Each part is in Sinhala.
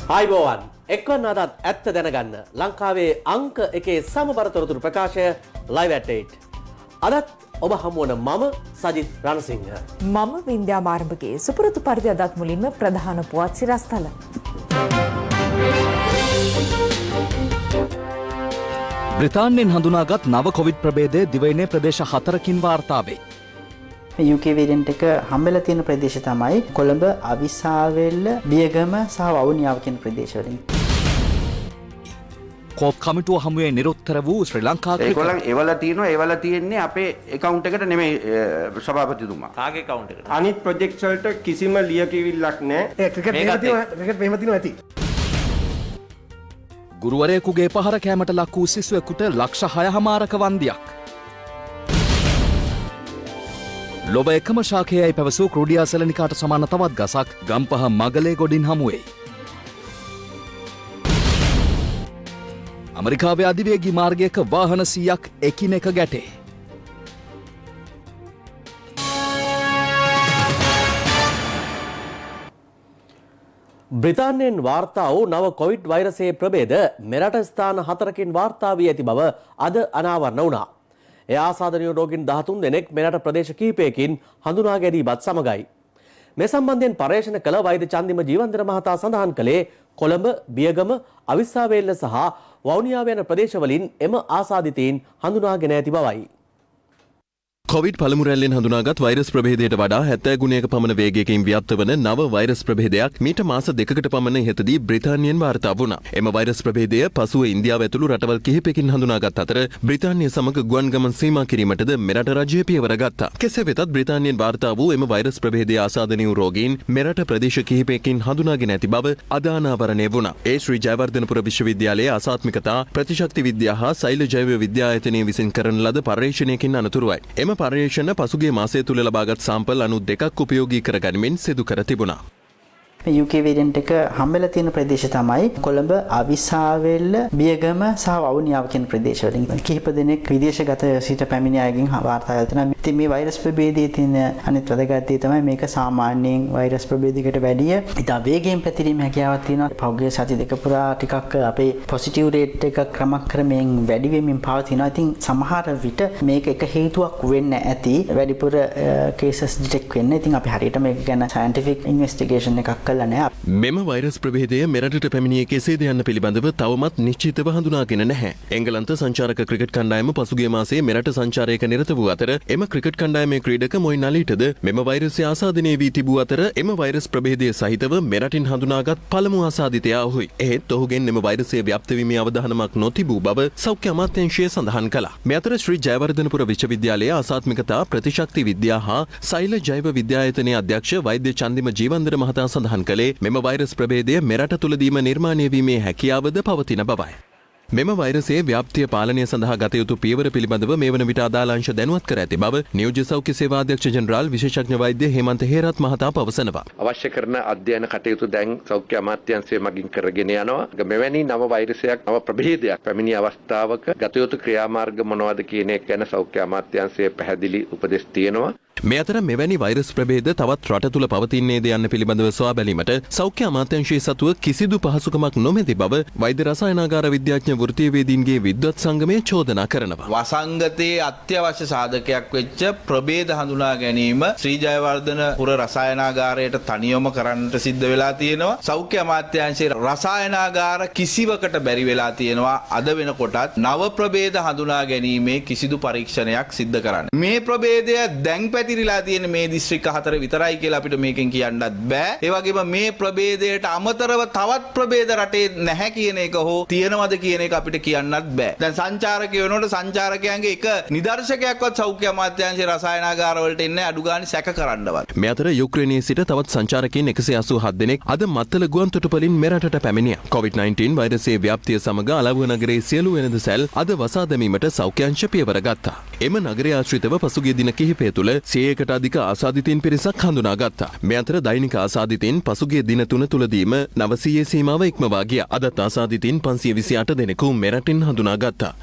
ආයිබෝවන් එක්වන්න අදත් ඇත්ත දැනගන්න ලංකාවේ අංක එකේ සමබරතොරතුරු ප්‍රකාශය ලයිව් ඇට් 8 අදත් ඔබ හමුවන මම සජිත් රණසිංහ මම වින්ද්‍යා මාරඹගේ සුපුරුදු පරිදි අදත් මුලින්ම ප්‍රධාන පුවත් සිරස්තල බ්‍රිතාන්‍යයෙන් හඳුනාගත් නව කොවිඩ් ප්‍රභේදය දිවයිනේ ප්‍රදේශ 4කින් වාර්තා වේ. UK variant එක හම්බෙලා තියෙන ප්‍රදේශ තමයි කොළඹ, අවිස්සාවේල්ල, බියගම සහ වවුනියාව කියන ප්‍රදේශවලින්. කෝප් කමිටුව හමුවේ නිරුත්තර වූ ශ්‍රී ලංකා ඒගොල්ලන් එවලා තියෙනවා එවලා තියෙන්නේ අපේ account එකට නෙමෙයි සභාපතිතුමා. කාගේ account එකට? අනිත් ප්‍රොජෙක්ට්ස් වලට කිසිම ලියකියවිල්ලක් නැහැ. ඒ ක්‍රිකට් මෙහෙම තියෙනවා ඇති. ගුරුවරයෙකුගේ පහර කෑමට ලක් වූ සිසුවෙකුට ලක්ෂ 6.5ක වන්දියක්. ලොව එකම ශාකයයි පැවසූ ක්‍රෝඩියා සෙලනිකාට සමාන තවත් ගසක් ගම්පහ මගලේ ගොඩින් හමුවේ. ඇමරිකාවේ අධිවේගී මාර්ගයක වාහන 100ක් එකිනෙක ගැටේ. බ්‍රිතාන්‍යයෙන් වාර්තා වූ නව කොවිඩ් වෛරසයේ ප්‍රභේද මෙරට ස්ථාන 4කින් වාර්තා වී ඇති බව අද අනාවරණ වුණා. ඒ ආසාදනීය රෝගීන් 13 දෙනෙක් මෙරට ප්‍රදේශ කිහිපයකින් හඳුනා ගැනීමත් සමගයි. මේ සම්බන්ධයෙන් පර්යේෂණ කළ වෛද්‍ය චන්දිම ජීවන්දර මහතා සඳහන් කළේ කොළඹ, බියගම, අවිස්සාවේල්ල සහ වවුනියාව යන ප්‍රදේශවලින් එම ආසාදිතයින් හඳුනාගෙන ඇති බවයි. කොවිඩ් පළමු රැල්ලෙන් හඳුනාගත් වෛරස් ප්‍රභේදයට වඩා 70 ගුණයක පමණ වේගයකින් ව්‍යාප්ත වන නව වෛරස් ප්‍රභේදයක් මීට මාස දෙකකට පමණ ඉහතදී බ්‍රිතාන්‍යයෙන් වාර්තා වුණා. එම වෛරස් ප්‍රභේදය පසුව ඉන්දියාව ඇතුළු රටවල් කිහිපයකින් හඳුනාගත් අතර බ්‍රිතාන්‍ය සමග ගුවන් ගමන් සීමා කිරීමටද මෙරට රජය පියවර ගත්තා. කෙසේ වෙතත් බ්‍රිතාන්‍යයෙන් වාර්තා වූ එම වෛරස් ප්‍රභේදයේ ආසාදනය වූ රෝගීන් මෙරට ප්‍රදේශ කිහිපයකින් හඳුනාගෙන ඇති බව අද අනාවරණය වුණා. ඒ ශ්‍රී ජයවර්ධනපුර විශ්වවිද්‍යාලයේ අසාත්මිකතා ප්‍රතිශක්ති විද්‍යා හා සෛල ජෛව විද්‍යා ආයතනය විසින් කරන ලද පර්යේෂණයකින් අනතුරුවයි. එම පර්යේෂණ පසුගිය මාසය තුල ලබාගත් සාම්පල් 92ක් උපයෝගී කරගනිමින් සිදු කර තිබුණා. UK variant එක හම්බෙලා තියෙන ප්‍රදේශ තමයි කොළඹ, අවිස්සාවේල්ල, බියගම සහ වවුනියාව කියන ප්‍රදේශවලින්. කිහිප දෙනෙක් විදේශගත සිට පැමිණි අයගෙන් වාර්තා වෙලා තියෙනවා. ඉතින් මේ වෛරස් ප්‍රභේදයේ තියෙන අනිත් වැදගත් දේ තමයි මේක සාමාන්‍යයෙන් වෛරස් ප්‍රභේදයකට වැඩිය ඉතා වේගයෙන් පැතිරීමේ හැකියාවක් තියෙනවා. පහුගිය සති දෙක පුරා ටිකක් අපේ පොසිටිව් රේට් එක ක්‍රමක්‍රමයෙන් වැඩි වෙමින් පවතිනවා. ඉතින් සමහර විට මේක එක හේතුවක් වෙන්න ඇති. වැඩිපුර කේසස් ඩිටෙක්ට් වෙන්න. ඉතින් අපි හරියට මේක ගැන සයන්ටිෆික් ඉන්වෙස්ටිගේෂන් එකක් මෙම වෛරස් ප්‍රභේදය මෙරටට පැමිණියේ කෙසේද යන්න පිළිබඳව තවමත් නිශ්චිතව හඳුනාගෙන නැහැ. එංගලන්ත සංචාරක ක්‍රිකට් කණ්ඩායම පසුගිය මාසයේ මෙරට සංචාරයක නිරත වූ අතර එම ක්‍රිකට් කණ්ඩායමේ ක්‍රීඩක මොයින් අලීටද මෙම වෛරසය ආසාදනය වී තිබූ අතර එම වෛරස් ප්‍රභේදය සහිතව මෙරටින් හඳුනාගත් පළමු ආසාදිතයා ඔහුයි. එහෙත් ඔහුගෙන් එම වෛරසය ව්‍යාප්ත වීමේ අවධානමක් නොතිබූ බව සෞඛ්‍ය අමාත්‍යාංශය සඳහන් කළා. මේ අතර ශ්‍රී ජයවර්ධනපුර විශ්වවිද්‍යාලයේ ආසාත්මිකතා ප්‍රතිශක්ති විද්‍යා හා සෛල ජෛව විද්‍යා ආයතනයේ අධ්‍යක්ෂ වෛද්‍ය චන්දිම ජීවන්දර මහතා සඳහන් කළේ මෙම වෛරස් ප්‍රභේදය මෙරට තුළදීම නිර්මාණය වීමේ හැකියාවද පවතින බවයි. මෙම වෛරසයේ ව්‍යාප්තිය පාලනය සඳහා ගත යුතු පියවර පිළිබඳව මේ වන විට අදාළ අංශ දැනුවත් කර ඇති බව නියෝජ්‍ය සෞඛ්‍ය සේවා අධ්‍යක්ෂ ජෙනරාල් විශේෂඥ වෛද්‍ය හේමන්ත හේරත් මහතා පවසනවා. අවශ්‍ය කරන අධ්‍යයන කටයුතු දැන් සෞඛ්‍ය අමාත්‍යාංශය මගින් කරගෙන යනවා. මෙවැනි නව වෛරසයක් නව ප්‍රභේදයක් පැමිණි අවස්ථාවක ගත යුතු ක්‍රියාමාර්ග මොනවද කියන එක ගැන සෞඛ්‍ය අමාත්‍යාංශය පැහැදිලි උපදෙස් තියෙනවා. මේ අතර මෙවැනි වෛරස් ප්‍රභේද තවත් රට තුළ පවතින්නේද යන්න පිළිබඳව සොයා බැලීමට සෞඛ්‍ය අමාත්‍යාංශයේ සතුව කිසිදු පහසුකමක් නොමැති බව වෛද්‍ය රසායනාගාර විද්‍යාඥ වෘත්තීයවේදීන්ගේ විද්වත් සංගමය චෝදනා කරනවා. වසංගතයේ අත්‍යවශ්‍ය සාධකයක් වෙච්ච ප්‍රභේද හඳුනා ගැනීම ශ්‍රී ජයවර්ධනපුර රසායනාගාරයට තනියම කරන්නට සිද්ධ වෙලා තියෙනවා. සෞඛ්‍ය අමාත්‍යාංශයේ රසායනාගාර කිසිවකට බැරි වෙලා තියෙනවා අද වෙනකොටත් නව ප්‍රභේද හඳුනා ගැනීමේ කිසිදු පරීක්ෂණයක් සිද්ධ කරන්න. මේ ප්‍රභේදය දැන් පැතිරිලා තියෙන මේ දිස්ත්‍රික්ක 4 විතරයි කියලා අපිට මේකෙන් කියන්නත් බෑ. ඒ වගේම මේ ප්‍රභේදයට අමතරව තවත් ප්‍රභේද රටේ නැහැ කියන එක හෝ තියෙනවද කියන එක අපිට කියන්නත් බෑ. දැන් සංචාරකයෝ වෙනකොට සංචාරකයන්ගේ එක නිදර්ශකයක්වත් සෞඛ්‍ය අමාත්‍යාංශයේ රසායනාගාර වලට එන්නේ අඩු ගානේ සැක කරන්නවත්. මේ අතර යුක්‍රේනයේ සිට තවත් සංචාරකයන් 187 දෙනෙක් අද මත්තල ගුවන් තොටුපළින් මෙරටට පැමිණියා. COVID-19 වෛරසයේ ව්‍යාප්තිය සමග අලව්ව නගරයේ සියලු වෙළඳ සැල් අද වසා දැමීමට සෞඛ්‍ය අංශ පියවර ගත්තා. එම නගරය ආශ්‍රිතව පසුගිය දින කිහිපය තුළ 100කට අධික ආසාදිතයින් පිරිසක් හඳුනාගත්තා. මේ අතර දෛනික ආසාදිතයින් පසුගිය දින 3 තුලදීම 900 සීමාව ඉක්මවා ගියා. අදත් ආසාදිතයින් 528 දෙනෙකු මෙරටින් හඳුනාගත්තා.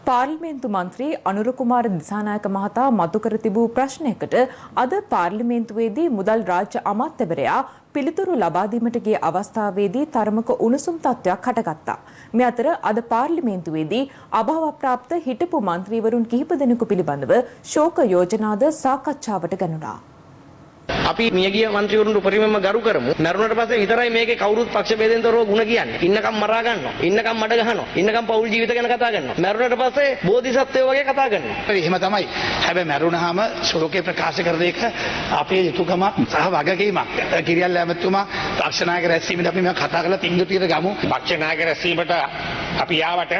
පාර්ලිමේන්තු මන්ත්‍රී අනුර කුමාර දිසානායක මහතා මතු කර තිබූ ප්‍රශ්නයකට අද පාර්ලිමේන්තුවේදී මුදල් රාජ්‍ය අමාත්‍යවරයා පිළිතුරු ලබා දීමට ගිය අවස්ථාවේදී තරමක උණුසුම් තත්ත්වයක් හටගත්තා. මේ අතර අද පාර්ලිමේන්තුවේදී අභාවප්‍රාප්ත හිටපු මන්ත්‍රීවරුන් කිහිප දෙනෙකු පිළිබඳව ශෝක යෝජනාද සාකච්ඡාවට ගනුණා. අපි මියගිය മന്ത്രിවරුන්ට උපරිමම ගරු කරමු. මරුණට පස්සේ විතරයි මේකේ කවුරුත් පක්ෂ ભેදෙන් තොරව ಗುಣ කියන්නේ. ඉන්නකම් මරා ගන්නවා. ඉන්නකම් මඩ ගහනවා. ඉන්නකම් පෞල් ජීවිත ගැන කතා කරනවා. මරුණට පස්සේ බෝධිසත්වයෝ වගේ කතා කරනවා. එහෙම තමයි. හැබැයි මරුණාම ශෝකේ ප්‍රකාශ කරන එක අපේ යුතුයකමක් සහ වගකීමක්. කිරියල් ඇමතුමා පක්ෂ නායක රැස්වීමේදී අපි මේ කතා කරලා තින්දුතියට ගමු. පක්ෂ නායක රැස්වීමට අපි යාවට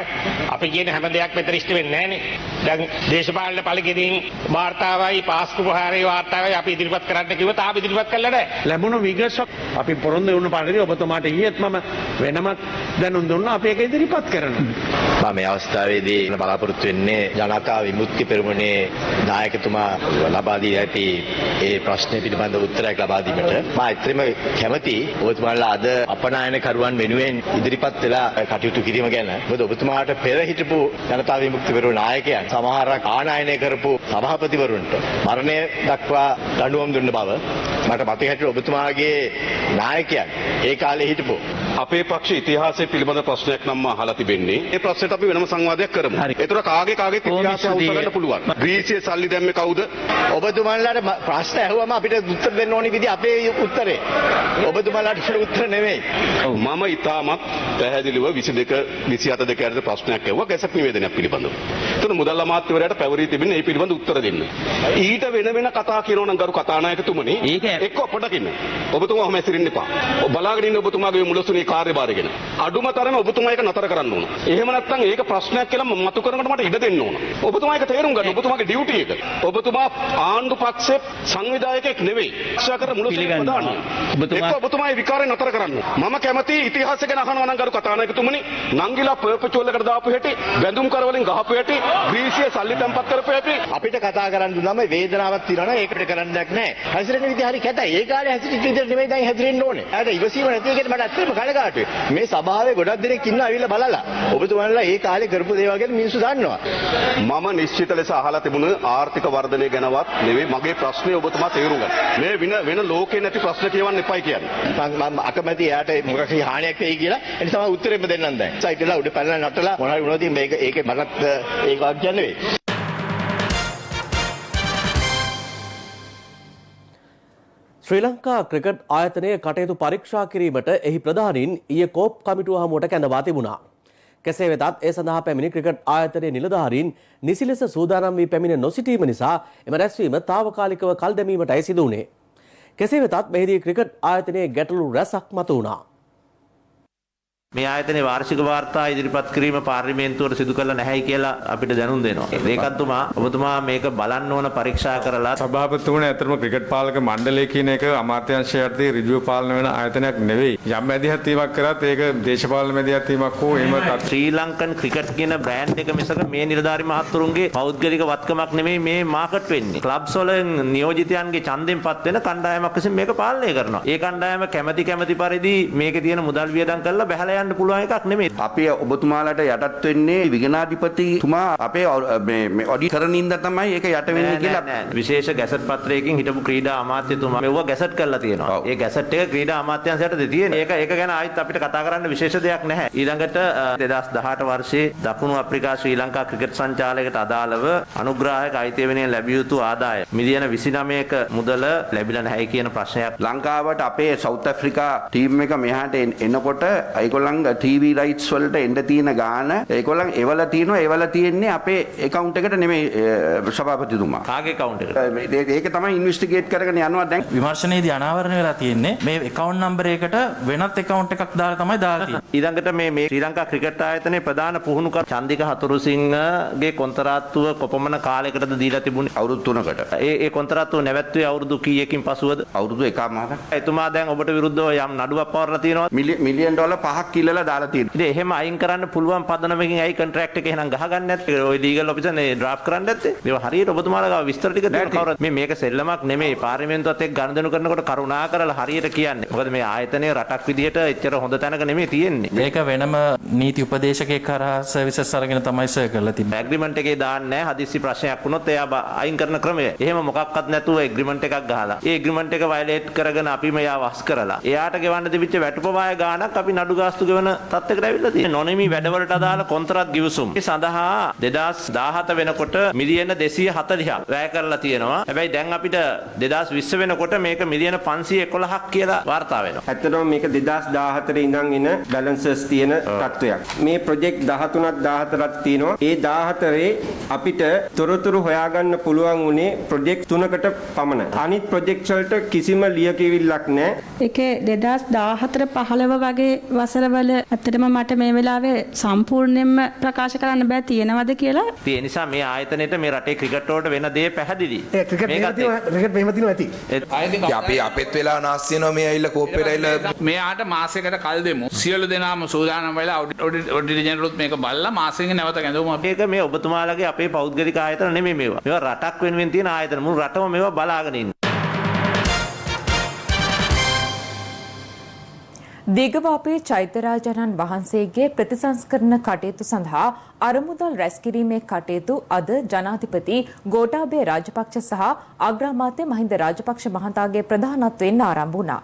අපි කියන හැම දෙයක් මෙතන ඉෂ්ට වෙන්නේ නැහනේ. දැන් දේශපාලන පළගෙදීන් වාර්තාවයි පාස්කු ප්‍රහාරයේ වාර්තාවයි අපි ඉදිරිපත් කරන්න කිව්වොත් ආපු ඉදිරිපත් කළා නැහැ. ලැබුණු විගසක් අපි පොරොන්දු වුණ පාඩේ ඔබතුමාට ඊයේත් මම වෙනමත් දැනුම් දුන්නා අපි ඒක ඉදිරිපත් කරනවා. මම මේ අවස්ථාවේදී බලාපොරොත්තු වෙන්නේ ජනතා විමුක්ති පෙරමුණේ නායකතුමා ලබා දී ඇති ඒ ප්‍රශ්නේ පිළිබඳව උත්තරයක් ලබා දීමට මම ඇත්තටම කැමතියි. ඔබතුමාලා අද අපනායනකරුවන් වෙනුවෙන් ඉදිරිපත් වෙලා කටයුතු කිරීම ගැන. මොකද ඔබතුමාට පෙර හිටපු ජනතා විමුක්ති පෙරමුණ නායකයන් සමහරක් ආනයනය කරපු සභාපතිවරුන්ට මරණය දක්වා දඬුවම් දුන්න බව මට මතක හිටින ඔබතුමාගේ නායකයන් ඒ කාලේ හිටපු අපේ පක්ෂ ඉතිහාසය පිළිබඳ ප්‍රශ්නයක් නම් අහලා තිබෙන්නේ. ඒ ප්‍රශ්නෙට අපි වෙනම සංවාදයක් කරමු. ඒතර කාගේ ඉතිහාසය උත්තරන්න පුළුවන්. ග්‍රීසියේ සල්ලි දැම්මේ කවුද? ඔබතුමාලාට ප්‍රශ්න ඇහුවම අපිට උත්තර දෙන්න ඕනි විදිහ අපේ උත්තරේ. ඔබතුමාලාට උත්තර නෙමෙයි. මම ඉතාමත් පැහැදිලිව 22 27 දෙක ඇතුළත ප්‍රශ්නයක් ඇහුවා ගැසට් නිවේදනයක් පිළිබඳව. එතන මුදල් අමාත්‍යවරයාට පැවරී තිබෙන්නේ ඒ පිළිබඳ උත්තර දෙන්න. ඊට වෙන කතා කියනවා නම් ගරු කතානායකතුමනි එක්ක අපටකින්න. ඔබතුමා ඔහම ඇසිරෙන්න එපා. බලාගෙන ඉන්න ඔබතුමාගේ මුලසුනේ කාර්යභාරය ගැන. අඩුම තරමේ ඔබතුමා ඒක නතර කරන්න ඕන. එහෙම නැත්නම් ඒක ප්‍රශ්නයක් කියලා මතු කරනකොට මට ඉඩ දෙන්න ඕන. ඔබතුමා ඒක තේරුම් ගන්න. ඔබතුමාගේ ඩියුටි එක. ඔබතුමා ආණ්ඩු පක්ෂයේ සංවිධායකයෙක් නෙවෙයි. ශාකර මුලසුනේ ප්‍රධානිය. ඔබතුමා ඒ විකාරය නතර කරන්න. මම කැමති ඉතිහාසය ගැන අහනවා නම් ගරු කතානායකතුමනි නංගිලා පර්පචුවල් එකට දාපු හැටි, බැඳුම් කරවලින් ගහපු හැටි, ග්‍රීසියේ සල්ලි තැන්පත් කරපු හැටි අපිට කතා කරන්න දුන්නම වේදනාවක් තියෙනවා නම් ඒකට කරන්න දෙයක් නැහැ. හැසිරෙන විදිහ හරි කැතයි. ඒ කාලේ හැසිරෙච්ච විදිහට නෙමෙයි දැන් හැසිරෙන්න ඕනේ. ඒකට ඉවසීම නැති එකට මට ඇත්තටම කනගාටුයි. මේ සභාවේ ගොඩක් දෙනෙක් ඉන්නවා අවිල්ල බලලා. ඔබතුමාලා ඒ කාලේ කරපු දේවල් ගැන මිනිස්සු දන්නවා. මම නිශ්චිත ලෙස අහලා තිබුණ ආර්ථික වර්ධනය ගැනවත් නෙවෙයි මගේ ප්‍රශ්නේ ඔබතුමා තේරුම් ගන්න. මේ වෙන ලෝකේ නැති ප්‍රශ්න කියවන්න එපයි කියන්නේ. මම අකමැති එයාට මොකක් හරි හානියක් වෙයි කියලා. ඒ නිසා මම උත්තරෙම දෙන්නම් දැන්. සයිට් එකලා උඩ පැනලා නටලා මොනවා වුණොත් මේක ඒකේ මටත් ඒක වාක්‍ය නෙවෙයි. ශ්‍රී ලංකා ක්‍රිකට් ආයතනය කටයුතු පරීක්ෂා කිරීමට එහි ප්‍රධානීන් ඊයේ කෝප් කමිටුව හමුවට කැඳවා තිබුණා. කෙසේ වෙතත් ඒ සඳහා පැමිණි ක්‍රිකට් ආයතනයේ නිලධාරීන් නිසි ලෙස සූදානම් වී පැමිණ නොසිටීම නිසා එම රැස්වීම తాවකාලිකව කල් දැමීමටයි සිදු වුණේ. කෙසේ වෙතත් මෙහිදී ක්‍රිකට් ආයතනයේ ගැටලු රැසක් මතුවුණා. මේ ආයතනයේ වාර්ෂික වාර්තා ඉදිරිපත් කිරීම පාර්ලිමේන්තුවට සිදු කළ නැහැයි කියලා අපිට දැනුම් දෙනවා. ඒකත්තුමා ඔබතුමා මේක බලන්න ඕන පරීක්ෂා කරලා සභාපතිතුමනි ඇත්තටම ක්‍රිකට් පාලක මණ්ඩලය කියන එක අමාත්‍යාංශය යටතේ ඍජුව පාලනය වෙන ආයතනයක් නෙවෙයි. යම් මැදිහත් වීමක් කරත් ඒක දේශපාලන මැදිහත් වීමක් හෝ එහෙම ශ්‍රී ලංකන් ක්‍රිකට් කියන බ්‍රෑන්ඩ් එක මිසක මේ නිලධාරි මහත්තුරුන්ගේ පෞද්ගලික වත්කමක් නෙමෙයි මේ මාකට් වෙන්නේ. ක්ලබ්ස් වලින් නියෝජිතයන්ගේ ඡන්දයෙන් පත් වෙන කණ්ඩායමක් විසින් මේක පාලනය කරනවා. ඒ කණ්ඩායම කැමැති පරිදි මේකේ තියෙන මුදල් වියදම් කරලා බහැලා යන්න පුළුවන් එකක් නෙමෙයි. අපි ඔබතුමාලට යටත් වෙන්නේ විගණාධිපතිතුමා අපේ මේ ඔඩිට් කරන ඉඳන් තමයි ඒක යට වෙන්නේ කියලා විශේෂ ගැසට් පත්‍රයකින් හිටපු ක්‍රීඩා අමාත්‍යතුමා මෙවුව ගැසට් කරලා තියෙනවා. ඒ ගැසට් එක ක්‍රීඩා අමාත්‍යාංශයට තියෙන්නේ. ඒක ගැන ආයෙත් අපිට කතා කරන්න විශේෂ දෙයක් නැහැ. ඊළඟට 2018 වර්ෂයේ දකුණු අප්‍රිකා ශ්‍රී ලංකා ක්‍රිකට් සංචාලකයට අදාළව අනුග්‍රාහක අයිතිය වෙනුවෙන් ලැබිය යුතු ආදායම මිලියන 29ක මුදල ලැබිලා නැහැ කියන ප්‍රශ්නයක් ලංකාවට අපේ සවුත් ඇෆ්‍රිකා ටීම් එක මෙහාට එනකොට ඒගොල්ලන් TV rights වලට එන්න තියෙන ගාන ඒගොල්ලන් එවලා තියෙනවා. එවලා තියෙන්නේ අපේ account එකට නෙමෙයි සභාපතිතුමා. කාගේ account එකට? ඒක තමයි ඉන්වෙස්ටිගේට් කරගෙන යනවා දැන්. විමර්ශනයේදී අනාවරණය වෙලා තියෙන්නේ මේ account number එකකට වෙනත් account එකක් දාලා තමයි දාලා තියෙන්නේ. ඊළඟට මේ ශ්‍රී ලංකා ක්‍රිකට් ආයතනයේ ප්‍රධාන පුහුණුකරු චන්දික හතුරුසිංහගේ කොන්ත්‍රාත්තුව කොපමණ කාලයකටද දීලා තිබුණේ? අවුරුදු 3කට. ඒ කොන්ත්‍රාත්තුව නැවැත්තුවේ අවුරුදු කීයකින් පසුවද? අවුරුදු 1කමාරක්. එතුමා දැන් ඔබට විරුද්ධව යම් නඩුවක් පවරලා තියෙනවා. මිලියන් ඩොලර් 5ක් කිල්ලලා දාලා තියෙනවා. ඉතින් එහෙම අයින් කරන්න පුළුවන් පදනමකින් ඇයි කොන්ට්‍රැක්ට් එක එහෙනම් ගහගන්නේ නැත්තේ? ওই ලීගල් ඔෆිසර් නේ ඩ්‍රාෆ්ට් කරන්න නැත්තේ? මේවා හරියට ඔබතුමාලා ගාව විස්තර ටික දෙන්න කවුරුත් මේක සෙල්ලමක් නෙමෙයි. පාර්ලිමේන්තුවත් එක්ක ගනුදෙනු කරනකොට කරුණා කරලා හරියට කියන්නේ. මොකද මේ ආයතනය රටක් විදිහට එච්චර හොඳ තැනක නෙමෙයි තියෙන්නේ. මේක වෙනම නීති උපදේශකයෙක් කරා සර්විසස් අරගෙන තමයි සර් කරලා තිබෙන්නේ. ඇග්‍රීමන්ට් එකේ දාන්නේ නැහැ. හදිස්සි ප්‍රශ්නයක් වුණොත් එයා අයින් කරන ක්‍රමය. එහෙම මොකක්වත් නැතුව ඇග්‍රීමන්ට් එකක් ගහලා. ඒ ඇග්‍රීමන්ට් එක වයලේට් කරගෙන අපිම එයා වස් කරලා. එයාට ගෙවන්න තිබිච්ච වැටුපවාය ගාණක් අපි නඩු ගාස්තු ගෙවන තත්ත්වයකට ඇවිල්ලා තියෙනවා. නොනිමි වැඩවලට අදාළ කොන්ත්‍රාත් ගිවිසුම්. මේ සඳහා 2017 වෙනකොට මිලියන 240ක් වැය කරලා තියෙනවා. හැබැයි දැන් අපිට 2020 වෙනකොට මේක මිලියන 511ක් කියලා වාර්තා වෙනවා. ඇත්තටම මේක 2014 ඉඳන් එන බැලන්සස් තියෙන තත්ත්වයක්. මේ ප්‍රොජෙක්ට් 13ක් 14ක් තියෙනවා. ඒ 14 අපිට තොරතුරු හොයාගන්න පුළුවන් උනේ ප්‍රොජෙක්ට් 3කට පමණයි. අනිත් ප්‍රොජෙක්ට් වලට කිසිම ලියකියවිල්ලක් නැහැ. ඒකේ 2014 15 වගේ වසරවල ඇත්තටම මට මේ වෙලාවේ සම්පූර්ණයෙන්ම ප්‍රකාශ කරන්න බෑ තියෙනවද කියලා. ඒ නිසා මේ ආයතනයේට මේ රටේ ක්‍රිකට් වලට වෙන දේ පැහැදිලි. ක්‍රිකට් මෙහෙම තියෙනවා ඇති. අපි අපෙත් වෙලා නාස්ති වෙනවා මේ ඇවිල්ලා කෝප්පේට ඇවිල්ලා මෙයාට මාසයකට කල් දෙමු. සියලු දෙනාම සූදානම් වෙලා ඔඩිටර් ජෙනරල්ත් මේක බලලා මාසෙකින් නැවත ගැඳුම මේක මේ ඔබතුමාලගේ අපේ පෞද්ගලික ආයතන නෙමෙයි මේවා. මේවා රටක් වෙනුවෙන් තියෙන ආයතන. මුළු රටම මේවා බලාගෙන ඉන්නේ. දිගවාපේ චෛත්‍යරාජාණන් වහන්සේගේ ප්‍රතිසංස්කරණ කටයුතු සඳහා අරමුදල් රැස්කිරීමේ කටයුතු අද ජනාධිපති ගෝඨාභය රාජපක්ෂ සහ අග්‍රාමාත්‍ය මහින්ද රාජපක්ෂ මහතාගේ ප්‍රධානත්වයෙන් ආරම්භ වුණා.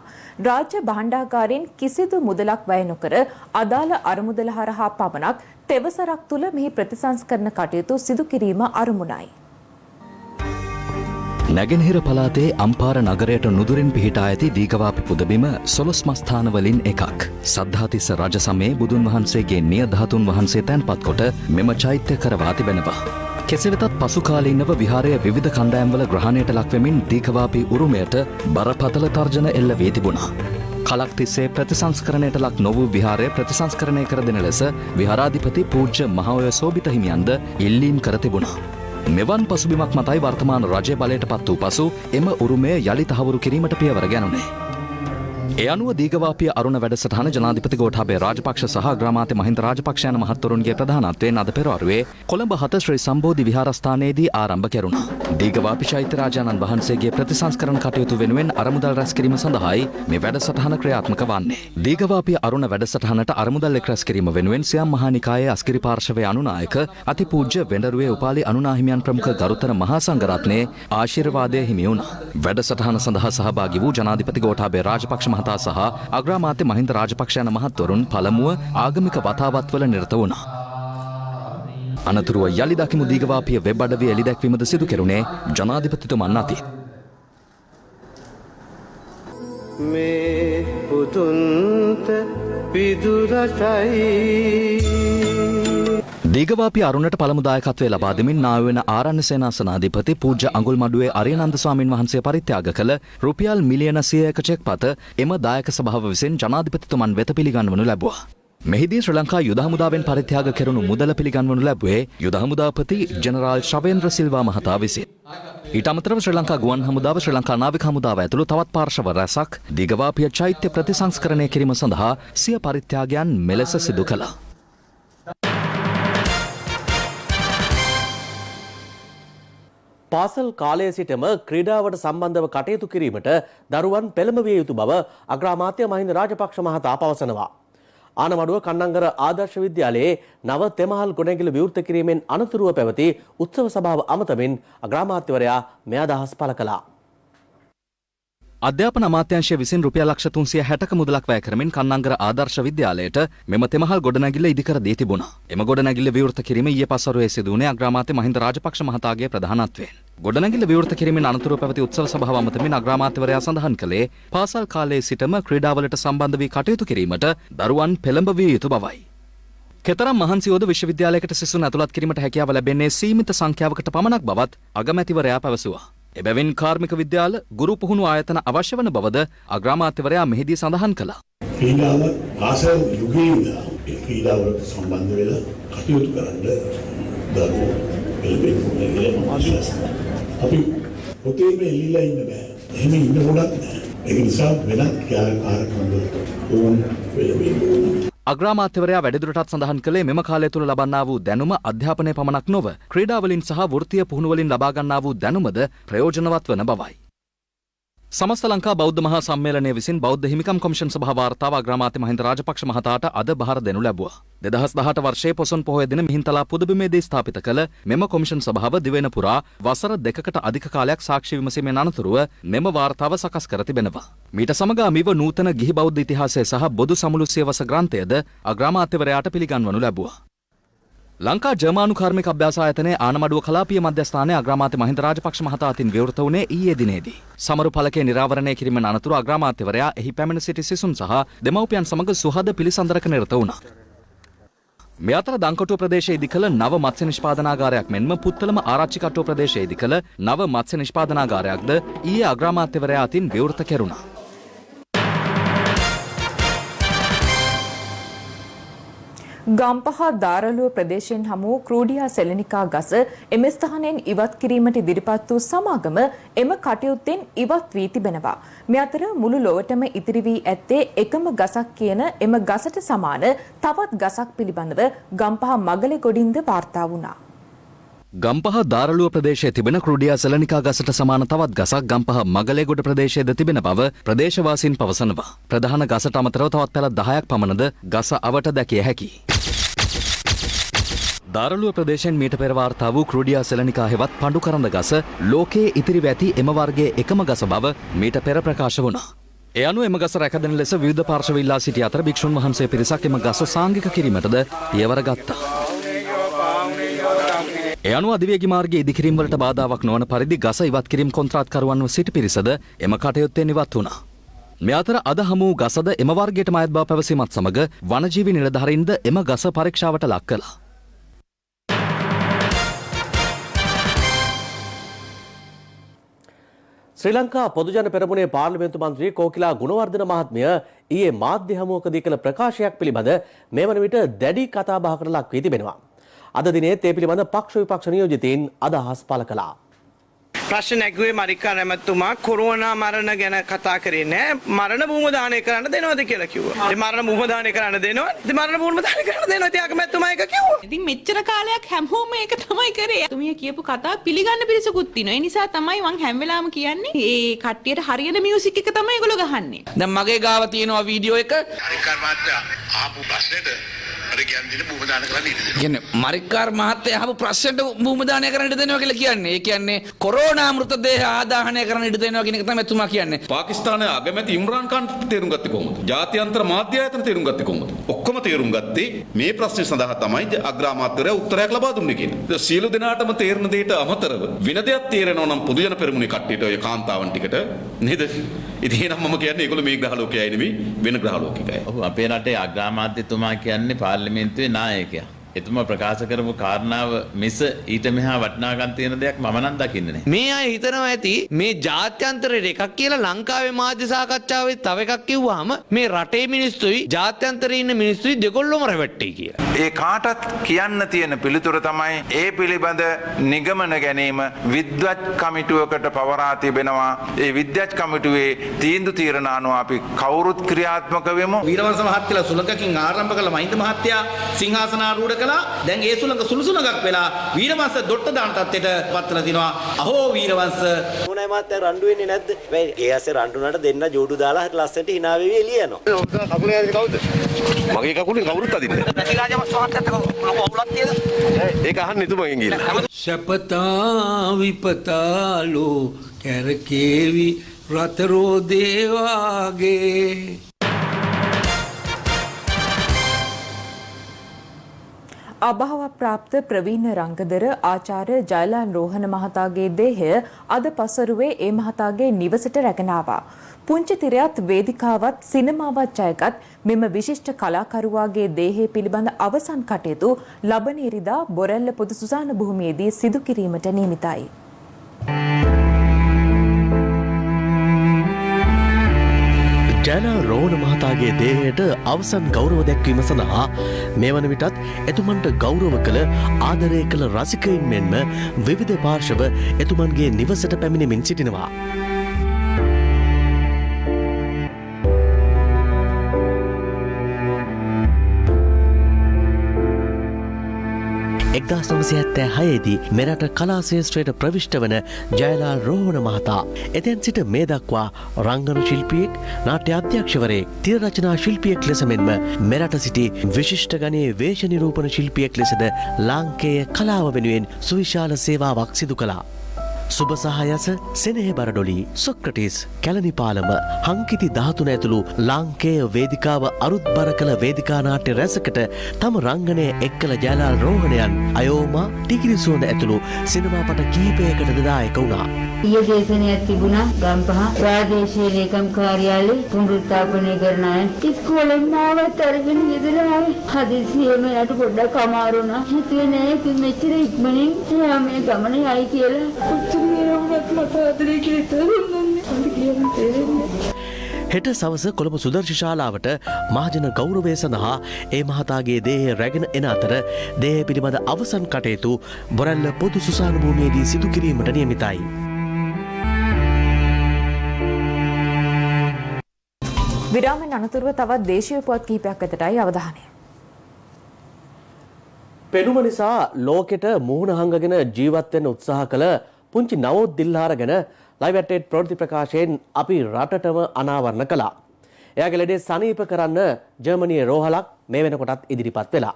රාජ්‍ය භාණ්ඩාගාරයෙන් කිසිදු මුදලක් වැය නොකර අදාළ අරමුදල හරහා පමණක් තෙවසරක් තුළ මෙහි ප්‍රතිසංස්කරණ කටයුතු සිදු කිරීම අරමුණයි. නැගෙනහිර පළාතේ අම්පාර නගරයට නුදුරින් පිහිටා ඇති දීගවාපි පුදබිම සොළොස් මස්ථානවලින් එකක්. සද්ධාතිස්ස රජ සමයේ බුදුන් වහන්සේගේ නිය ධාතුන් වහන්සේ තැන්පත් කොට මෙම චෛත්‍ය කරවා තිබෙනවා. කෙසේ වෙතත් පසු කාලීනව විහාරය විවිධ කණ්ඩායම්වල ග්‍රහණයට ලක්වෙමින් දීගවාපි උරුමයට බරපතල තර්ජන එල්ල වී තිබුණා. කලක් තිස්සේ ප්‍රතිසංස්කරණයට ලක් නොවූ විහාරය ප්‍රතිසංස්කරණය කර දෙන ලෙස විහාරාධිපති පූජ්‍ය මහෝය සෝභිත හිමියන්ද ඉල්ලීම් කර තිබුණා. මෙවන් පසුබිමක් මතයි වර්තමාන රජය බලයට පත් වූ පසු එම උරුමය යළි තහවුරු කිරීමට පියවර ගැනුණේ. ඒ අනුව දීගවාපිය අරුණ වැඩසටහන ජනාධිපති ගෝඨාභය රාජපක්ෂ සහ අග්‍රාමාත්‍ය මහින්ද රාජපක්ෂ යන මහත්වරුන්ගේ ප්‍රධානත්වයෙන් අද පෙරවරුවේ කොළඹ 7 ශ්‍රී සම්බෝධි විහාරස්ථානයේදී ආරම්භ කෙරුණා. දීගවාපි චෛත්‍යරාජාණන් වහන්සේගේ ප්‍රතිසංස්කරණ කටයුතු වෙනුවෙන් අරමුදල් රැස් කිරීම සඳහායි මේ වැඩසටහන ක්‍රියාත්මක වන්නේ. දීගවාපිය අරුණ වැඩසටහනට අරමුදල් එක් රැස් කිරීම වෙනුවෙන් සියම් මහානිකායේ අස්කිරි පාර්ශවයේ අනුනායක අතිපූජ්‍ය වෙඬරුවේ උපාලි අනුනාහිමියන් ප්‍රමුඛ ගරුතර මහා සංඝරත්නයේ ආශිර්වාදය හිමි වුණා. වැඩසටහන සඳහා සහභාගී වූ ජනාධිපති ගෝඨාභය රාජපක්ෂ මහතා සහ අග්‍රාමාත්‍ය මහින්ද රාජපක්ෂ යන මහත්වරුන් පළමුව ආගමික වතාවත්වල නිරත වුණා. අනතුරුව යළි දකිමු දීගවාපිය වෙබ් අඩවිය එළිදැක්වීමද සිදු කෙරුණේ ජනාධිපතිතුමන් අතින්. මේ පුතුන්ත පිදුරටයි දීගවාපි අරුණට පළමු දායකත්වය ලබා දෙමින් නායවෙන ආරණ්‍ය සේනාසනාධිපති පූජ්‍ය අඟුල්මඩුවේ අරියනන්ද ස්වාමින් වහන්සේ පරිත්‍යාග කළ රුපියල් මිලියන 100ක චෙක් පත එම දායක සභාව විසින් ජනාධිපතිතුමන් වෙත පිළිගන්වනු ලැබුවා. මෙහිදී ශ්‍රී ලංකා යුද හමුදාවෙන් පරිත්‍යාග කෙරුණු මුදල පිළිගන්වනු ලැබුවේ යුද හමුදාපති ජෙනරාල් ශවේන්ද්‍ර සිල්වා මහතා විසින්. ඊට අමතරව ශ්‍රී ලංකා ගුවන් හමුදාව ශ්‍රී ලංකා නාවික හමුදාව ඇතුළු තවත් පාර්ශව රැසක් දීගවාපිය චෛත්‍ය ප්‍රතිසංස්කරණය කිරීම සඳහා සිය පරිත්‍යාගයන් මෙලෙස සිදු කළා. පාසල් කාලයේ සිටම ක්‍රීඩාවට සම්බන්ධව කටයුතු කිරීමට දරුවන් පෙළඹවිය යුතු බව අග්‍රාමාත්‍ය මහින්ද රාජපක්ෂ මහතා පවසනවා. ආනමඩුව කන්නංගර ආදර්ශ විද්‍යාලයේ නව තෙමහල් ගොඩනැගිලි විවෘත කිරීමෙන් අනතුරුව පැවති උත්සව සභාව අමතමින් අග්‍රාමාත්‍යවරයා මේ අදහස් පළ කළා. අධ්‍යාපන අමාත්‍යාංශය විසින් රුපියල් ලක්ෂ 360ක මුදලක් වැය කරමින් කන්නංගර ආදර්ශ විද්‍යාලයට මෙම තෙමහල් ගොඩනැගිල්ල ඉදිකර දී තිබුණා. එම ගොඩනැගිල්ල විවෘත කිරීම ඊයේ පස්වරුවේ සිදු වුණේ අග්‍රාමාත්‍ය මහින්ද රාජපක්ෂ මහතාගේ ප්‍රධානත්වයෙන්. ගොඩනැගිල්ල විවෘත කිරීමෙන් අනතුරුව පැවති උත්සව සභාව අමතමින් අග්‍රාමාත්‍යවරයා සඳහන් කළේ පාසල් කාලයේ සිටම ක්‍රීඩාවලට සම්බන්ධ වී කටයුතු කිරීමට දරුවන් පෙළඹවිය යුතු බවයි. කෙතරම් මහන්සියෝද විශ්වවිද්‍යාලයකට සිසුන් ඇතුළත් කිරීමට හැකියාව ලැබෙන්නේ සීමිත සංඛ්‍යාවකට පමණක් බවත් අගමැතිවරයා පැවසුවා. එබැවින් කාර්මික විද්‍යාල ගුරු පුහුණු ආයතන අවශ්‍ය වන බවද අග්‍රාමාත්‍යවරයා මෙහිදී සඳහන් කළා. ක්‍රීඩාව ආසල් යුගයේ ඉඳලා ඒ ක්‍රීඩාවලට සම්බන්ධ වෙලා කටයුතු කරන්න දරුවෝ එළවෙන්නේ අපි පොතේම එල්ලීලා ඉන්න බෑ. එහෙම ඉන්න කොටත් නෑ. ඒක නිසා වෙනත් ක්‍රියාකාරකම් වලට ඕන වෙලෙන්නේ. අග්‍රාමාත්‍යවරයා වැඩිදුරටත් සඳහන් කළේ මෙම කාලය තුළ ලබන්නා වූ දැනුම අධ්‍යාපනය පමණක් නොව ක්‍රීඩාවලින් සහ වෘත්තීය පුහුණුවලින් ලබා ගන්නා වූ දැනුමද ප්‍රයෝජනවත් වන බවයි. සමස්ත ලංකා බෞද්ධ මහා සම්මේලනය විසින් බෞද්ධ හිමිකම් කොමිෂන් සභා වාර්තාව අග්‍රාමාත්‍ය මහින්ද රාජපක්ෂ මහතාට අද බහර දෙනු ලැබුවා. 2018 වර්ෂයේ පොසොන් පොහොය දින මිහින්තලා පුදබිමේදී ස්ථාපිත කළ මෙම කොමිෂන් සභාව දිවෙන පුරා වසර 2කට අධික කාලයක් සාක්ෂි විමසීමෙන් අනතුරුව මෙම වාර්තාව සකස් කර තිබෙනවා. මීට සමගාමීව නූතන ගිහි බෞද්ධ ඉතිහාසය සහ බොදු සමුළු සියවස ග්‍රන්ථයද අග්‍රාමාත්‍යවරයාට පිළිගන්වනු ලැබුවා. ලංකා ජර්මානු කාර්මික අභ්‍යාස ආයතනයේ ආනමඩුව කලාපීය මධ්‍යස්ථානයේ අග්‍රාමාත්‍ය මහින්ද රාජපක්ෂ මහතා අතින් විවෘත වුණේ ඊයේ දිනේදී. සමරු ඵලකයේ නිරාවරණය කිරීමෙන් අනතුරු අග්‍රාමාත්‍යවරයා එහි පැමිණ සිටි සිසුන් සහ දෙමව්පියන් සමග සුහද පිළිසඳරක නිරත වුණා. මේ අතර දංකොටුව ප්‍රදේශයේ ඉදිකළ නව මත්ස්‍ය නිෂ්පාදනාගාරයක් මෙන්ම පුත්තලම ආරච්චිකට්ටුව ප්‍රදේශයේ ඉදිකළ නව මත්ස්‍ය නිෂ්පාදනාගාරයක්ද ඊයේ අග්‍රාමාත්‍යවරයා අතින් විවෘත කෙරුණා. ගම්පහ දාරලුව ප්‍රදේශයෙන් හමු ක්‍රූඩියා සෙලනිකා ගස එම ස්ථානයෙන් ඉවත් කිරීමට ඉදිරිපත් වූ සමාගම එම කටයුත්තෙන් ඉවත් වී තිබෙනවා. මේ අතර මුළු ලොවටම ඉතිරි වී ඇත්තේ එකම ගසක් කියන එම ගසට සමාන තවත් ගසක් පිළිබඳව ගම්පහ මගලේ ගොඩින්ද වාර්තා වුණා. ගම්පහ දාරලුව ප්‍රදේශයේ තිබෙන ක්‍රුඩියා සෙලනිකා ගසට සමාන තවත් ගසක් ගම්පහ මගලේගොඩ ප්‍රදේශයේද තිබෙන බව ප්‍රදේශවාසීන් පවසනවා. ප්‍රධාන ගසට අමතරව තවත් පැල 10ක් පමණද ගස අවට දැකිය හැකියි. දාරලුව ප්‍රදේශයෙන් මීට පෙර වාර්තා වූ ක්‍රුඩියා සෙලනිකා හෙවත් පඬු කරඬ ගස ලෝකයේ ඉතිරිව ඇති එම වර්ගයේ එකම ගස බව මීට පෙර ප්‍රකාශ වුණා. ඒ අනුව එම ගස රැකදෙන ලෙස විවිධ පාර්ශව ඉල්ලා සිටි අතර භික්ෂුන් වහන්සේ පිරිසක් එම ගස සාංගික කිරීමටද පියවර ගත්තා. ඒ අනුව අධිවේගී මාර්ගයේ ඉදිකිරීම වලට බාධාවක් නොවන පරිදි ගස ඉවත් කිරීම කොන්ත්‍රාත්කරුවන්ව සිටි පිරිසද එම කටයුත්තෙන් ඉවත් වුණා. මේ අතර අද හමු වූ ගසද එම වර්ගයටම අයත් බව පැවසීමත් සමග වනජීවි නිලධාරීන්ද එම ගස පරීක්ෂාවට ලක් කළා. ශ්‍රී ලංකා පොදුජන පෙරමුණේ පාර්ලිමේන්තු මන්ත්‍රී කෝකිලා ගුණවර්ධන මහත්මිය ඊයේ මාධ්‍ය හමුවකදී කළ ප්‍රකාශයක් පිළිබඳ මේ වන විට දැඩි කතාබහකට ලක් වී තිබෙනවා. අද දිනේ ඒ පිළිබඳ පක්ෂ විපක්ෂ නියෝජිතයින් අදහස් පළ කළා. ප්‍රශ්න නැගුවේ මරික්කා නැමැතුමා කොරෝනා මරණ ගැන කතා කරේ නෑ. මරණ භූම දානය කරන්න දෙනවද කියලා කිව්වා. ඒ මරණ භූම දානය කරන්න දෙනවා. ඉතින් මරණ භූම දානය කරන්න දෙනවා. ඉතින් අකමැතිතුමා ඒක කිව්වා. ඉතින් මෙච්චර කාලයක් හැමෝම ඒක තමයි කරේ. තුමිය කියපු කතාව පිළිගන්න පිරිසකුත් තියෙනවා. ඒ නිසා තමයි මං හැම වෙලාවෙම කියන්නේ මේ කට්ටියට හරියන මියුසික් එක තමයි ඒගොල්ලෝ ගහන්නේ. දැන් මගේ ගාව තියෙනවා වීඩියෝ එක. මරික්කාර් මහත්තයා අහපු ප්‍රශ්නෙට භූම දානය කරන්න ඉඩ දෙනවා කියලා කියන්නේ. ඒ කියන්නේ කොරෝනා මෘතදේහ ආදාහනය කරන්න ඉඩ දෙනවා කියන එක තමයි එතුමා කියන්නේ. පාකිස්තානයේ අගමැති ඉම්රාන් ඛාන් තේරුම් ගත්තේ කොහොමද? ජාත්‍යන්තර මාධ්‍ය ආයතන තේරුම් ගත්තේ කොහොමද? ඔක්කොම තේරුම් ගත්තේ මේ ප්‍රශ්නේ සඳහා තමයි අග්‍රාමාත්‍යවරයා උත්තරයක් ලබා දුන්නේ කියන්නේ. සියලු දෙනාටම තේරෙන දෙයට අමතරව වෙන දෙයක් තේරෙනවා නම් පොදුජන පෙරමුණේ කට්ටියට ඔය කාන්තාවන් ටිකට නේද? ඉතින් එහෙනම් මම කියන්නේ ඒගොල්ලෝ මේ ග්‍රහ ලෝකයයි නෙමෙයි වෙන ග්‍රහ ලෝකිකයි. ඔව් අපේ රටේ අග්‍රාමාත්‍යතුමා කියන්නේ පාර්ලිමේන්තුවේ නායකයා. එතුමා ප්‍රකාශ කරපු කාරණාව මිස ඊට මෙහා වටිනාකම් තියෙන දෙයක් මම නම් දකින්නේ නැහැ. මේ අය හිතනවා ඇති මේ ජාත්‍යන්තරයට එකක් කියලා ලංකාවේ මාධ්‍ය සාකච්ඡාවේ තව එකක් කිව්වහම මේ රටේ මිනිස්සුයි ජාත්‍යන්තරයේ ඉන්න මිනිස්සුයි දෙකොල්ලොම රැවට්ටේ කියලා. ඒ කාටත් කියන්න තියෙන පිළිතුර තමයි ඒ පිළිබඳ නිගමන ගැනීම විද්වත් කමිටුවකට පවරා තිබෙනවා. ඒ විද්වත් කමිටුවේ තීන්දුව తీරන අනුව අපි කවුරුත් ක්‍රියාත්මක වෙමු. වීරවංශ මහත්තයලා සුලකකින් ආරම්භ කළ මහින්ද මහත්තයා සිංහාසනාරූඪ කළා. දැන් ඒ සුලංග සුළුසුලඟක් වෙලා වීරවංශ දොට්ට දාන තත්ත්වයට පත්වලා තිනවා. අහෝ වීරවංශ මොනයි මහත්තයා රණ්ඩු වෙන්නේ නැද්ද? මේ ඒ ඇස්සේ රණ්ඩු නට දෙන්න ජෝඩු දාලා හරි ලස්සනට hina වෙවි එළිය යනවා. කකුලේ ඇවිත් කවුද? මගේ කකුලෙන් කවුරුත් අදින්නේ. ඒක අහන්න එතුමගෙන් ගිහලා. සපතා විපතාලෝ කැරකේවි රතරෝ දේවාගේ. අභාව ප්‍රාප්ත ප්‍රවීණ රංගදර ආචාර්ය ජයලාන් රෝහණ මහතාගේ දේහය අද පසරුවේ ඒ මහතාගේ නිවසට රැගෙන ආවා. පුංචි තිරයත් වේදිකාවත් සිනමාවත් ජයගත් මෙම විශිෂ්ට කලාකරුවාගේ දේහය පිළිබඳ අවසන් කටයුතු ලබන ඉරිදා බොරැල්ල පොදු සුසාන භූමියේදී සිදු කිරීමට නියමිතයි. ජයලාන් රෝහණ මහතාගේ දේහයට අවසන් ගෞරව දැක්වීම සඳහා මේ වන විටත් එතුමන්ට ගෞරව කළ ආදරය කළ රසිකයින් මෙන්ම විවිධ පාර්ශව එතුමන්ගේ නිවසට පැමිණෙමින් සිටිනවා. 1976දී මෙරට කලා ශේෂ්ත්‍රයට ප්‍රවිෂ්ඨ වන ජයලාල් රෝහණ මහතා එතෙන් සිට මේ දක්වා රංගන ශිල්පියෙක්, නාට්‍ය අධ්‍යක්ෂවරයෙක්, තිර රචනා ශිල්පියෙක් ලෙස මෙන්ම මෙරට සිටි විශිෂ්ට ගණයේ වේශ නිරූපණ ශිල්පියෙක් ලෙසද ලාංකේය කලාව වෙනුවෙන් සුවිශාල සේවාවක් සිදු කළා. සුබ සහයස, සෙනෙහ බරඩොලි, සොක්‍රටිස්, කැලණිපාලම, හංකිති 13 ඇතුළු ලාංකේය වේදිකාව අරුත්බර කළ වේදිකා නාට්‍ය රැසකට තම රංගනය එක් කළ ජයලාල් රෝහණයන් අයෝමා, ටිකිරිසුවඳ ඇතුළු සිනමාපට කිහිපයකටද දායක වුණා. ඊයේ දේශනයක් තිබුණා ගම්පහ ප්‍රාදේශීය ලේකම් කාර්යාලයේ පුනරුත්ථාපනය කරන අය ඉස්කෝලෙන් මාවත් අරගෙන ගෙදර හදිසියෙම යට පොඩ්ඩක් අමාරු වුණා. හිතුවේ නෑ ඉතින් මෙච්චර ඉක්මනින් එයා මේ ගමන යයි කියලා. හෙට සවස කොළඹ සුදර්ශි ශාලාවට මහජන ගෞරවය සඳහා ඒ මහතාගේ දේහය රැගෙන එන අතර දේහය පිළිබඳ අවසන් කටයුතු බොරැල්ල පොදු සුසාන භූමියේදී සිදු කිරීමට නියමිතයි. විරාමෙන් අනතුරුව තවත් දේශීය පුවත් කිහිපයක් වෙතටයි අවධානය. පෙනුම නිසා ලෝකෙට මුහුණ හංගගෙන ජීවත් වෙන්න උත්සාහ කළ පුංචි නවෝත් දිල්හාර ගැන ලයිව් ඇට් ප්‍රවෘත්ති ප්‍රකාශයෙන් අපි රටටම අනාවරණ කළා. එයාගේ ලෙඩේ සනීප කරන්න ජර්මනියේ රෝහලක් මේ වෙනකොටත් ඉදිරිපත් වෙලා.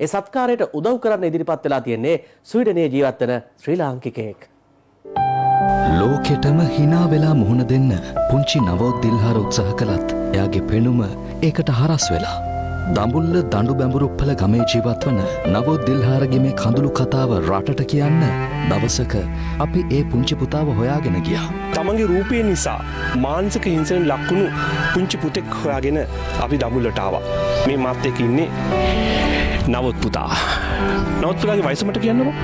ඒ සත්කාරයට උදව් කරන්න ඉදිරිපත් වෙලා තියෙන්නේ ස්වීඩනයේ ජීවත් වෙන ශ්‍රී ලාංකිකයෙක්. ලෝකෙටම hina වෙලා මුහුණ දෙන්න පුංචි නවෝත් දිල්හාර උත්සාහ කළත් එයාගේ පෙනුම ඒකට හරස් වෙලා. දඹුල්ල දඬු බැඹුරුප්පල ගමේ ජීවත් වන නවෝත් දිල්හාරගේ මේ කඳුළු කතාව රටට කියන්න දවසක අපි ඒ පුංචි පුතාව හොයාගෙන ගියා. තමන්ගේ රූපය නිසා මානසික හිංසනයට ලක්වුණු පුංචි පුතෙක් හොයාගෙන අපි දඹුල්ලට ආවා. මේ මාත් එක්ක ඉන්නේ නවෝත් පුතා. නවෝත් පුතාගේ වයස මට කියන්නකෝ.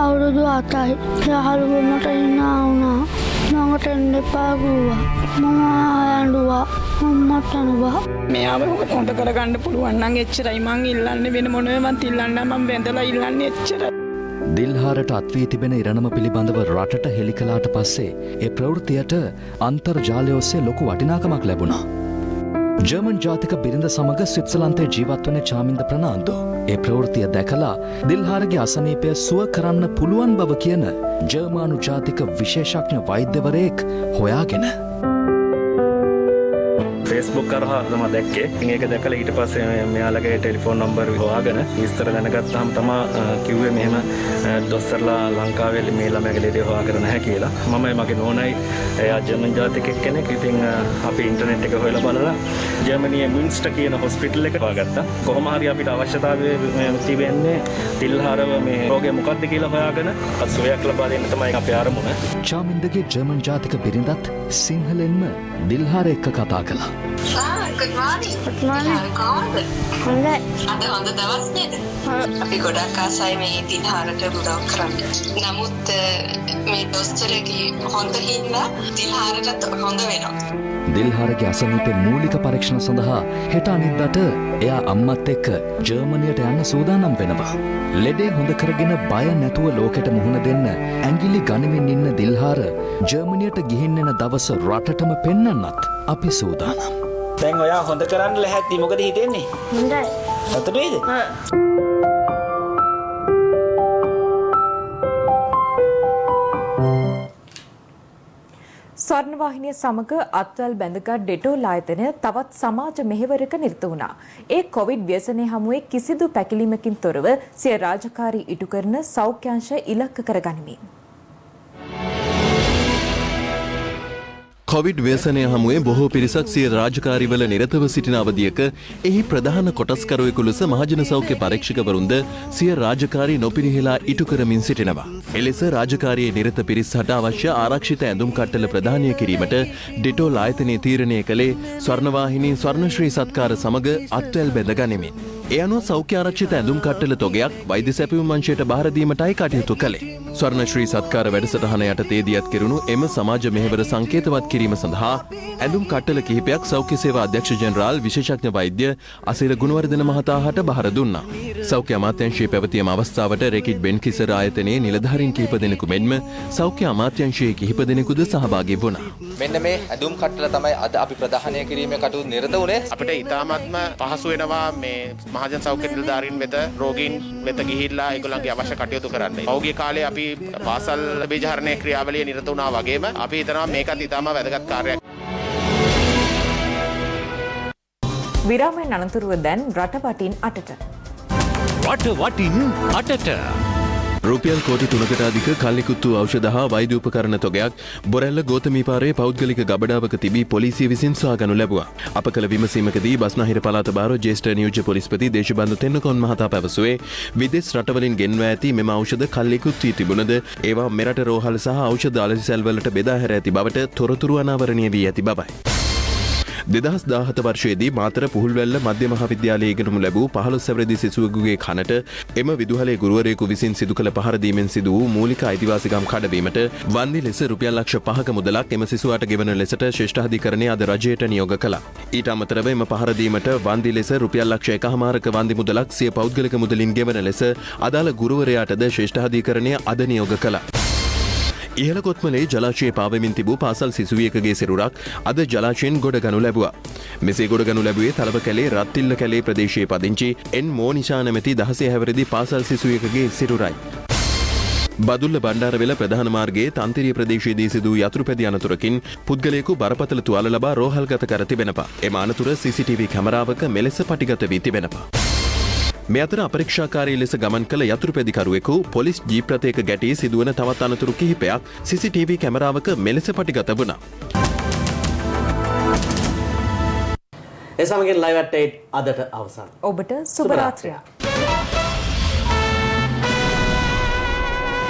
අවුරුදු 7යි. යාළුවෝ මට ඉන්නා වුණා. මමට එන්න එපා කිව්වා. මම ආයඬුවා. මම්මට අනුවා. මෙයාව හොඳ කරගන්න පුළුවන් නම් එච්චරයි මං ඉල්ලන්නේ. වෙන මොනවෙවත් ඉල්ලන්නේ මම වැඳලා ඉල්ලන්නේ එච්චරයි. දිල්හාරට අත්වී තිබෙන ඉරණම පිළිබඳව රටට හෙළි කළාට පස්සේ ඒ ප්‍රවෘත්තියට අන්තර්ජාලය ඔස්සේ ලොකු වටිනාකමක් ලැබුණා. ජර්මන් ජාතික බිරිඳ සමග ස්විට්සර්ලන්තයේ ජීවත් වන චාමින්ද ප්‍රනාන්දු ඒ ප්‍රවෘත්තිය දැකලා දිල්හාරගේ අසනීපය සුව කරන්න පුළුවන් බව කියන ජර්මානු ජාතික විශේෂඥ වෛද්‍යවරයෙක් හොයාගෙන ෆේස්බුක් කරහා තමයි දැක්කේ. ඒක දැකලා ඊට පස්සේ මෙයාලගේ ටෙලිෆෝන් නම්බර් හොයාගෙන විස්තර දැනගත්තාම තමයි කිව්වේ මෙහෙම දොස්තරලා ලංකාවේ මේ ළමයාගේ ලෙඩේ හොයාගෙන නැහැ කියලා. මමයි මගේ නෝනයි එයා ජර්මන් ජාතිකයෙක් කෙනෙක්. ඉතින් අපි ඉන්ටර්නෙට් එක හොයලා බලලා ජර්මනියේ මින්ස්ටර් කියන හොස්පිටල් එක හොයාගත්තා. කොහොම හරි අපිට අවශ්‍යතාවය තිබෙන්නේ දිල්හාරව මේ රෝගය මොකක්ද කියලා හොයාගෙන සුවයක් ලබා දෙන්න තමයි අපේ අරමුණ. චාමින්දගේ ජර්මන් ජාතික බිරිඳත් සිංහලෙන්ම දිල්හාර එක්ක කතා කළා. good morning. Good morning. කොහොමද? හොඳයි. අද හොඳ දවස් නේද? අපි ගොඩක් ආසයි මේ දිල්හාරට උදව් කරන්න. නමුත් මේ දොස්තරගේ හොඳ හින්දා දිල්හාරට හොඳ වෙනවා. දිල්හාරගේ අසනීපේ මූලික පරීක්ෂණ සඳහා හෙට අනිද්දාට එයා අම්මත් එක්ක ජර්මනියට යන්න සූදානම් වෙනවා. ලෙඩේ හොඳ කරගෙන බය නැතුව ලෝකෙට මුහුණ දෙන්න ඇඟිලි ගනිමින් ඉන්න දිල්හාර ජර්මනියට ගිහින් එන දවස රටටම පෙන්වන්නත් අපි සූදානම්. දැන් ඔයා හොඳ කරන්න ලැහැත්ති මොකද හිතෙන්නේ? හොඳයි. සතුටු වෙයිද? ස්වර්ණවාහිනිය සමග අත්වැල් බැඳගත් ඩෙටෝල් ආයතනය තවත් සමාජ මෙහෙවරක නිරත වුණා. ඒ කොවිඩ් ව්‍යසනය හමුවේ කිසිදු පැකිලීමකින් තොරව සිය රාජකාරී ඉටු කරන සෞඛ්‍යංශ ඉලක්ක කරගනිමින්. කොවිඩ් ව්‍යසනය හමුවේ බොහෝ පිරිසක් සිය රාජකාරිවල නිරතව සිටින අවධියක එහි ප්‍රධාන කොටස්කරුවෙකු ලෙස මහජන සෞඛ්‍ය පරීක්ෂකවරුන්ද සිය රාජකාරී නොපිරිහෙලා ඉටු කරමින් සිටිනවා. එලෙස රාජකාරියේ නිරත පිරිස් හට අවශ්‍ය ආරක්ෂිත ඇඳුම් කට්ටල ප්‍රදානය කිරීමට ඩෙටෝල් ආයතනය තීරණය කළේ ස්වර්ණවාහිනී ස්වර්ණශ්‍රී සත්කාර සමග අත්වැල් බැඳ ගනිමින්. ඒ අනුව සෞඛ්‍ය ආරක්ෂිත ඇඳුම් කට්ටල තොගයක් වෛද්‍ය සැපයුම් අංශයට බාර දීමටයි කටයුතු කළේ. ස්වර්ණශ්‍රී සත්කාර වැඩසටහන යටතේදී අත් කෙරුණු එම සමාජ මෙහෙවර සංකේතවත් කිරීම සඳහා ඇඳුම් කට්ටල කිහිපයක් සෞඛ්‍ය සේවා අධ්‍යක්ෂ ජෙනරාල් විශේෂඥ වෛද්‍ය අසිර ගුණවර්ධන මහතා හට බහර දුන්නා. සෞඛ්‍ය අමාත්‍යාංශයේ පැවතියම අවස්ථාවට රෙකිඩ් බෙන්කිසර් ආයතනයේ නිලධාරීන් කිහිප දෙනෙකු මෙන්ම සෞඛ්‍ය අමාත්‍යාංශයේ කිහිප දෙනෙකුද සහභාගී වුණා. මෙන්න මේ ඇඳුම් කට්ටල තමයි අද අපි ප්‍රදානය කිරීමේ කටයුතු නිරත වුණේ. අපිට ඉතාමත්ම පහසු වෙනවා මේ මහජන සෞඛ්‍ය නිලධාරීන් වෙත රෝගීන් වෙත ගිහිල්ලා ඒගොල්ලන්ගේ අවශ්‍ය කටයුතු කරන්න. පෞද්ගලික කාලේ අපි පාසල් බීජහරණයේ ක්‍රියාවලිය නිරත වුණා වගේම අපි හිතනවා මේකත් ඉතාම වැදගත් කාර්යයක්. විරාමයෙන් අනතුරුව දැන් රට වටින් අටට. රට වටින් අටට. රුපියල් කෝටි 3කට අධික කල්ලිකුත්තු ඖෂධ හා වෛද්‍ය උපකරණ තොගයක් බොරැල්ල ගෝතමී පාරේ පෞද්ගලික ගබඩාවක තිබී පොලිසිය විසින් සොයාගනු ලැබුවා. අප කළ විමසීමකදී බස්නාහිර පළාත බාරෝ ජ්‍යෙෂ්ඨ නියෝජ්‍ය පොලිස්පති දේශබන්දු තෙන්නකෝන් මහතා පැවසුවේ විදේශ රටවලින් ගෙන්වා ඇති මෙම ඖෂධ කල්ලිකුත් වී තිබුණද ඒවා මෙරට රෝහල් සහ ඖෂධ අලසිසැල් වලට බෙදා හැර ඇති බවට තොරතුරු අනාවරණය වී ඇති බවයි. 2017 වර්ෂයේදී මාතර පුහුල්වැල්ල මධ්‍ය මහාවිද්‍යාලයේ ඉගෙනු ලැබූ 15 සැවරදි සිසුවෙකුගේ කනට එම විදුහලේ ගුරුවරයෙකු විසින් සිදු කළ පහර දීමෙන් සිදු වූ මූලික අයිතිවාසිකම් කඩවීමට වන්දි ලෙස රුපියල් ලක්ෂ 5ක මුදලක් එම සිසුවාට ගෙවන ලෙසට ශ්‍රේෂ්ඨාධිකරණය අද රජයට නියෝග කළා. ඊට අමතරව එම පහර දීමට වන්දි ලෙස රුපියල් ලක්ෂ 1.5ක වන්දි මුදලක් සිය පෞද්ගලික මුදලින් ගෙවන ලෙස අදාළ ගුරුවරයාටද ශ්‍රේෂ්ඨාධිකරණය අද නියෝග කළා. ඉහළ කොත්මලේ ජලාශයේ පාවෙමින් තිබූ පාසල් සිසුවියකගේ සිරුරක් අද ජලාශයෙන් ගොඩ ගනු ලැබුවා. මෙසේ ගොඩ ගනු ලැබුවේ තලව කැලේ රත්තිල්ල කැලේ ප්‍රදේශයේ පදිංචි එන් මෝනිෂා නැමැති 16 හැවිරිදි පාසල් සිසුවියකගේ සිරුරයි. බදුල්ල බණ්ඩාරවෙල ප්‍රධාන මාර්ගයේ තන්තිරිය ප්‍රදේශයේදී සිදු වූ යතුරුපැදි අනතුරකින් පුද්ගලයෙකු බරපතල තුවාල ලබා රෝහල්ගත කර තිබෙනවා. එම අනතුර CCTV කැමරාවක මෙලෙස පටිගත වී තිබෙනවා. මේ අතර අපරීක්ෂාකාරී ලෙස ගමන් කළ යතුරුපැදිකරුවෙකු පොලිස් ජීප් රථයක ගැටී සිදුවන තවත් අනතුරු කිහිපයක් CCTV කැමරාවක මෙලෙස පටිගත වුණා. ඒ සමගින් ලයිව් ඇට් 8 අදට අවසන්. ඔබට සුබ රාත්‍රියක්.